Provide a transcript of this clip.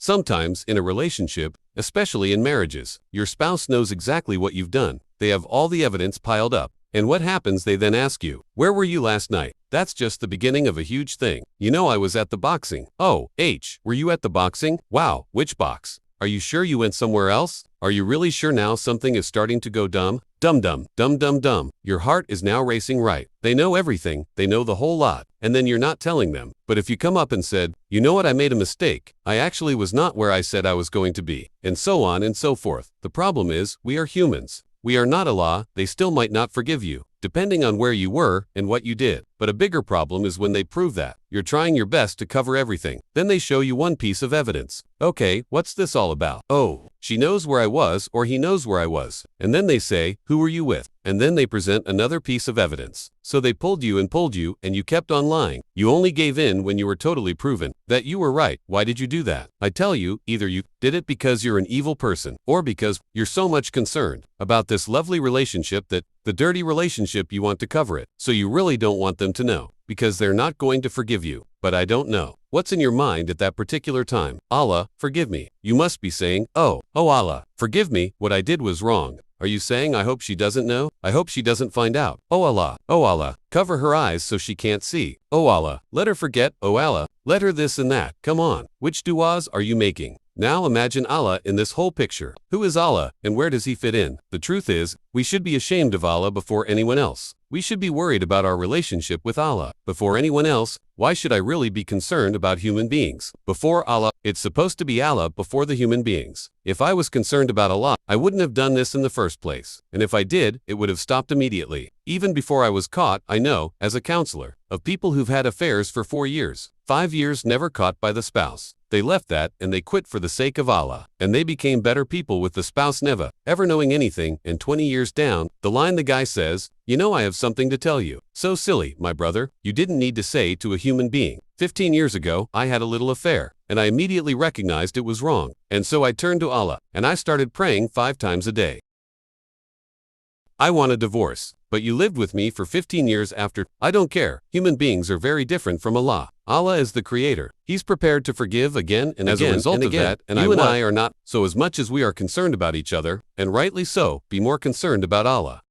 Sometimes, in a relationship, especially in marriages, your spouse knows exactly what you've done. They have all the evidence piled up. And what happens? They then ask you, "Where were you last night?" That's just the beginning of a huge thing. "You know, I was at the boxing." "Oh, were you at the boxing? Wow, which box? Are you sure you went somewhere else? Are you really sure?" Now something is starting to go dumb. Dumb. Your heart is now racing, right? They know everything, they know the whole lot, and then you're not telling them. But if you come up and said, "You know what, I made a mistake. I actually was not where I said I was going to be," and so on and so forth. The problem is, we are humans. We are not Allah. They still might not forgive you, depending on where you were and what you did. But a bigger problem is when they prove that you're trying your best to cover everything. Then they show you one piece of evidence. "Okay, what's this all about?" "Oh, she knows where I was," or "he knows where I was." And then they say, "Who were you with?" And then they present another piece of evidence. So they pulled you, and you kept on lying. You only gave in when you were totally proven that you were right. Why did you do that? I tell you, either you did it because you're an evil person, or because you're so much concerned about this lovely relationship that the dirty relationship you want to cover it. So you really don't want them to know, because they're not going to forgive you. But I don't know what's in your mind at that particular time. "Allah, forgive me." You must be saying, Oh Allah, forgive me, what I did was wrong." Are you saying, "I hope she doesn't know? I hope she doesn't find out. Oh Allah, cover her eyes so she can't see. Oh Allah, let her forget. Oh Allah, let her this and that." Come on, which du'as are you making? Now imagine Allah in this whole picture. Who is Allah, and where does he fit in? The truth is, we should be ashamed of Allah before anyone else. We should be worried about our relationship with Allah before anyone else. Why should I really be concerned about human beings before Allah? It's supposed to be Allah before the human beings. If I was concerned about Allah, I wouldn't have done this in the first place. And if I did, it would have stopped immediately. Even before I was caught, I know, as a counselor, of people who've had affairs for 4 years, 5 years never caught by the spouse. They left that and they quit for the sake of Allah. And they became better people with the spouse never ever knowing anything, and 20 years down the line the guy says, "You know, I have something to tell you." So silly, my brother. You didn't need to say to a human being, 15 years ago, I had a little affair, and I immediately recognized it was wrong. And so I turned to Allah, and I started praying 5 times a day. I want a divorce. But you lived with me for 15 years after. I don't care. Human beings are very different from Allah. Allah is the creator. He's prepared to forgive again and as a result of that, and you and I are not. So as much as we are concerned about each other, and rightly so, be more concerned about Allah.